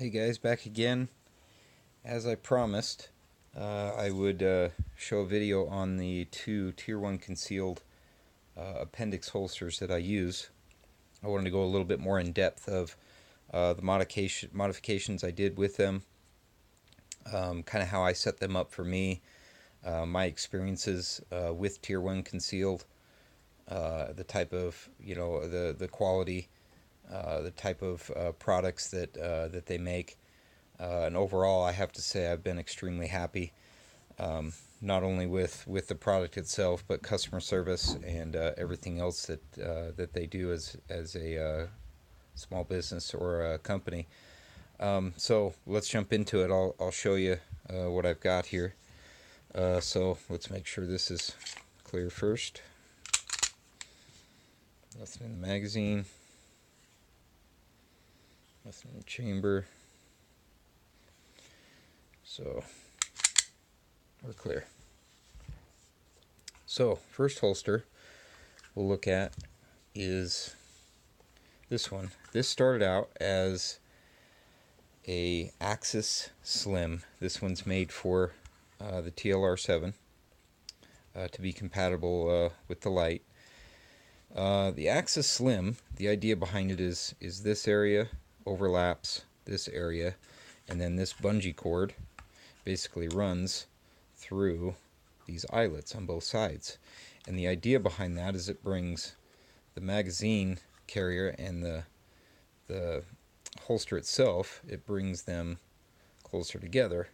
Hey guys, back again. As I promised, I would show a video on the two Tier 1 concealed appendix holsters that I use. I wanted to go a little bit more in depth of the modifications I did with them, kind of how I set them up for me, my experiences with Tier 1 concealed, the type of, the quality, the type of products that they make. And overall, I have to say I've been extremely happy, not only with the product itself, but customer service and everything else that they do as a small business or a company. So let's jump into it. I'll show you what I've got here. So let's make sure this is clear first. Nothing in the magazine. Nothing in the chamber. So we're clear. So first holster we'll look at is this one. This started out as a Agis Slim. This one's made for the TLR7 to be compatible with the light. The Agis Slim, the idea behind it is this area overlaps this area, and then this bungee cord basically runs through these eyelets on both sides. And the idea behind that is it brings the magazine carrier and the holster itself, it brings them closer together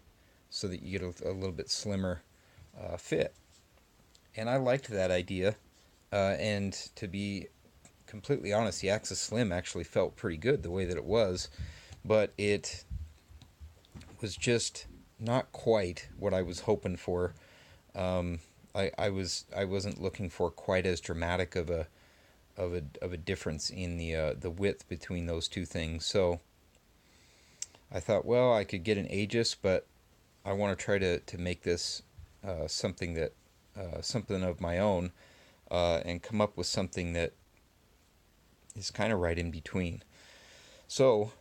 so that you get a little bit slimmer fit. And I liked that idea, and to be completely honest, the Agis Slim actually felt pretty good the way that it was, but it was just not quite what I was hoping for. I wasn't looking for quite as dramatic of a difference in the width between those two things. So I thought, well, I could get an Agis, but I want to try to make this something of my own, and come up with something that is kind of right in between. So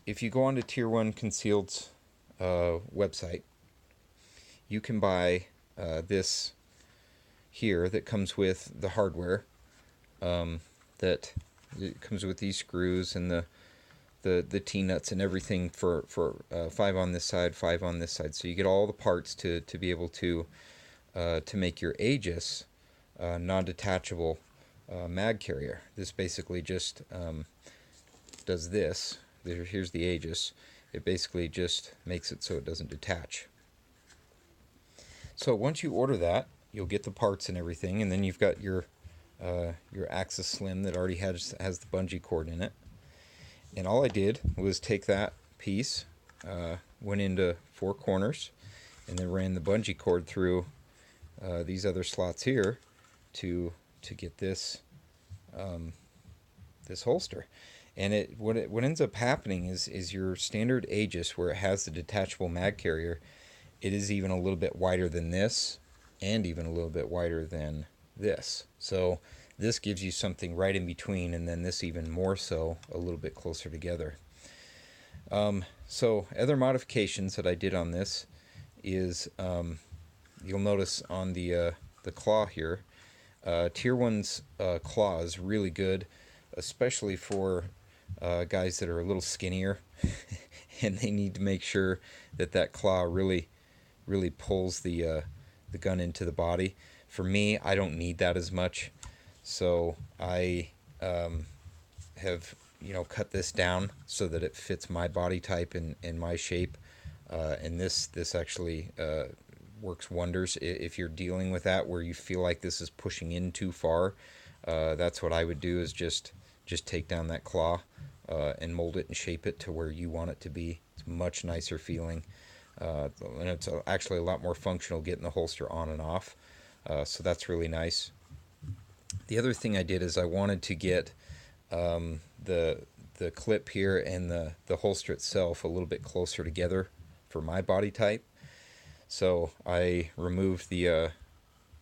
if you go onto Tier 1 Concealed's website, you can buy this here that comes with the hardware, that it comes with these screws and the T-nuts and everything for 5 on this side, 5 on this side. So you get all the parts to be able to make your Agis non-detachable mag carrier. This basically just does this. Here's the Agis. It basically just makes it so it doesn't detach. So once you order that, you'll get the parts and everything, and then you've got your Agis Slim that already has the bungee cord in it. And all I did was take that piece, went into 4 corners, and then ran the bungee cord through these other slots here to get this this holster. And what ends up happening is your standard Agis, where it has the detachable mag carrier, it is even a little bit wider than this, and even a little bit wider than this. So this gives you something right in between, and then this even more so, a little bit closer together. So other modifications that I did on this is, you'll notice on the claw here, Tier 1's claw is really good, especially for guys that are a little skinnier and they need to make sure that claw really pulls the gun into the body. For me, I don't need that as much, so I have cut this down so that it fits my body type and my shape, and this actually works wonders if you're dealing with that where you feel like this is pushing in too far. That's what I would do, is just take down that claw and mold it and shape it to where you want it to be. It's much nicer feeling, and it's actually a lot more functional getting the holster on and off, so that's really nice. The other thing I did is I wanted to get the clip here and the holster itself a little bit closer together for my body type. So I removed the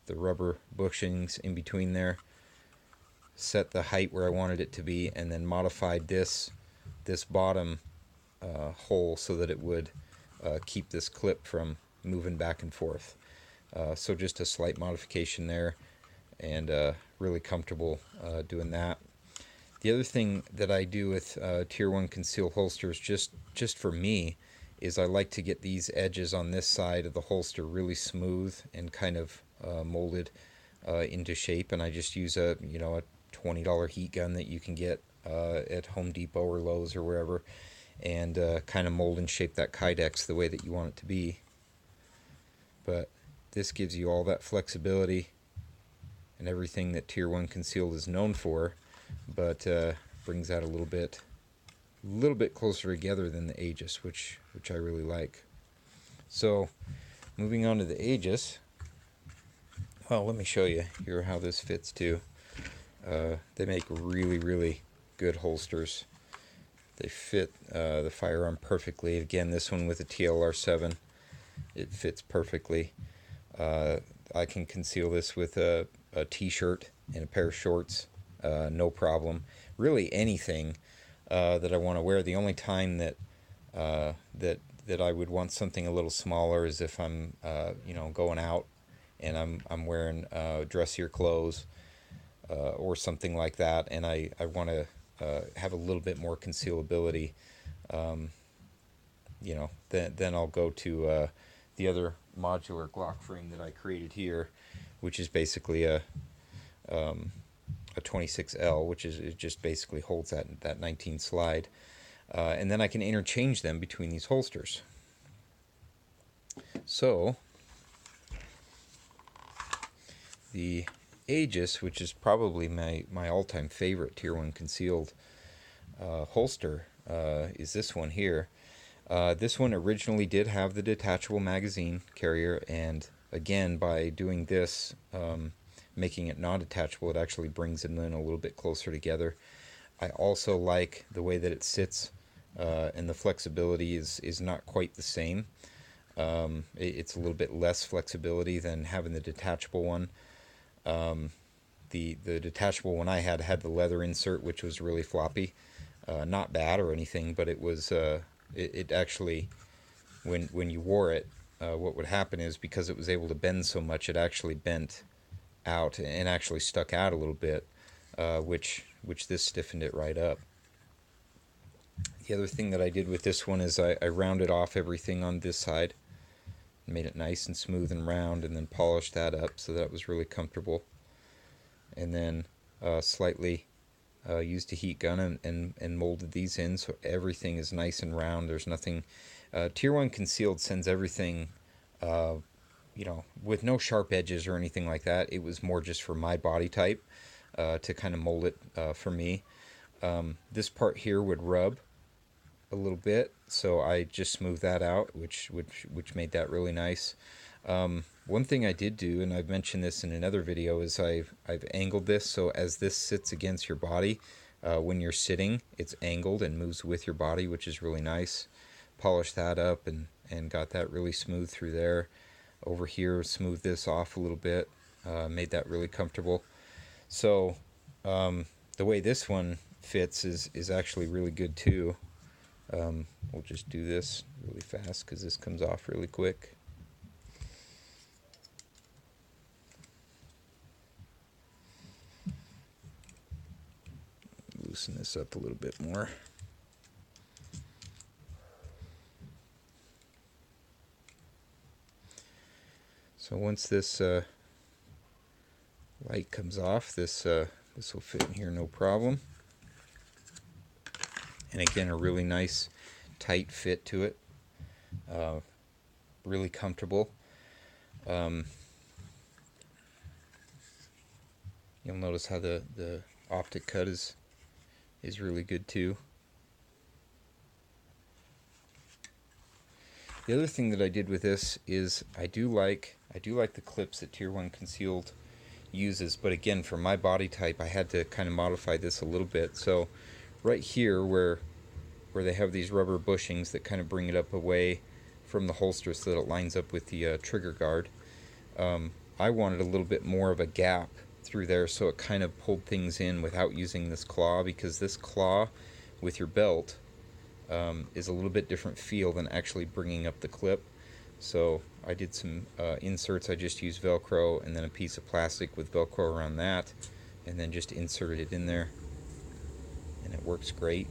rubber bushings in between there, set the height where I wanted it to be, and then modified this bottom hole so that it would keep this clip from moving back and forth. So just a slight modification there, and really comfortable doing that. The other thing that I do with Tier 1 concealed holsters, just for me, is I like to get these edges on this side of the holster really smooth and kind of molded into shape, and I just use a $20 heat gun that you can get at Home Depot or Lowe's or wherever, and kind of mold and shape that Kydex the way that you want it to be. But this gives you all that flexibility and everything that Tier 1 concealed is known for, but brings that a little bit closer together than the Agis, which I really like. So moving on to the Agis, well, let me show you here how this fits too. They make really good holsters. They fit the firearm perfectly. Again, this one with a TLR7, it fits perfectly. I can conceal this with a t-shirt and a pair of shorts, no problem. Really anything that I want to wear. The only time that I would want something a little smaller is if I'm going out and I'm wearing dressier clothes or something like that, and I want to have a little bit more concealability. Then I'll go to the other modular Glock frame that I created here, which is basically a 26L, which is, it just basically holds that 19 slide, and then I can interchange them between these holsters. So the Agis, which is probably my all-time favorite Tier 1 concealed holster, is this one here. This one originally did have the detachable magazine carrier, and again, by doing this, making it non-detachable, it actually brings them in a little bit closer together. I also like the way that it sits, and the flexibility is not quite the same. It's a little bit less flexibility than having the detachable one. The detachable one I had the leather insert, which was really floppy. Not bad or anything, but it was it actually, when you wore it, what would happen is, because it was able to bend so much, it actually bent out and actually stuck out a little bit, which this stiffened it right up. The other thing that I did with this one is I rounded off everything on this side, made it nice and smooth and round, and then polished that up, so that was really comfortable. And then slightly used a heat gun and molded these in, so everything is nice and round. There's nothing. Tier 1 concealed sends everything with no sharp edges or anything like that. It was more just for my body type, to kind of mold it for me. This part here would rub a little bit, so I just smoothed that out, which made that really nice. One thing I did do, and I've mentioned this in another video, is I've angled this so as this sits against your body, when you're sitting, it's angled and moves with your body, which is really nice. Polished that up and got that really smooth through there. Over here, smoothed this off a little bit, made that really comfortable. So the way this one fits is actually really good too. We'll just do this really fast because this comes off really quick. Loosen this up a little bit more. So once this light comes off, this will fit in here no problem. And again, a really nice tight fit to it, really comfortable. You'll notice how the optic cut is really good too. The other thing that I did with this is I do like the clips that Tier 1 Concealed uses, but again, for my body type, I had to kind of modify this a little bit. So right here where they have these rubber bushings that kind of bring it up away from the holster so that it lines up with the trigger guard, I wanted a little bit more of a gap through there, so it kind of pulled things in without using this claw, because this claw with your belt is a little bit different feel than actually bringing up the clip. So I did some inserts. I just used Velcro and then a piece of plastic with Velcro around that, and then just inserted it in there, and it works great.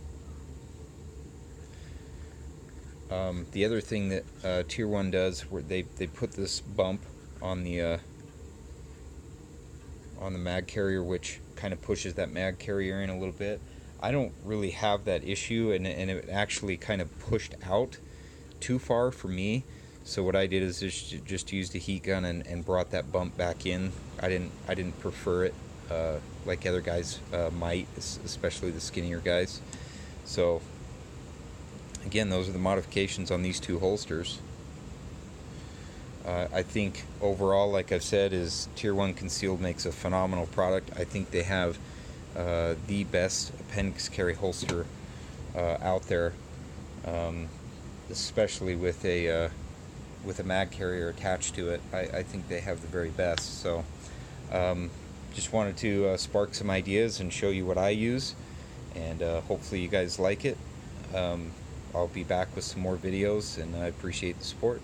The other thing that Tier 1 does, where they put this bump on the mag carrier, which kind of pushes that mag carrier in a little bit. I don't really have that issue, and it actually kind of pushed out too far for me. So what I did is just used a heat gun and brought that bump back in. I didn't prefer it like other guys might, especially the skinnier guys. So again, those are the modifications on these two holsters. I think overall, like I've said, is Tier 1 Concealed makes a phenomenal product. I think they have the best appendix carry holster out there, especially with a mag carrier attached to it. I think they have the very best. So just wanted to spark some ideas and show you what I use, and hopefully you guys like it. I'll be back with some more videos, and I appreciate the support.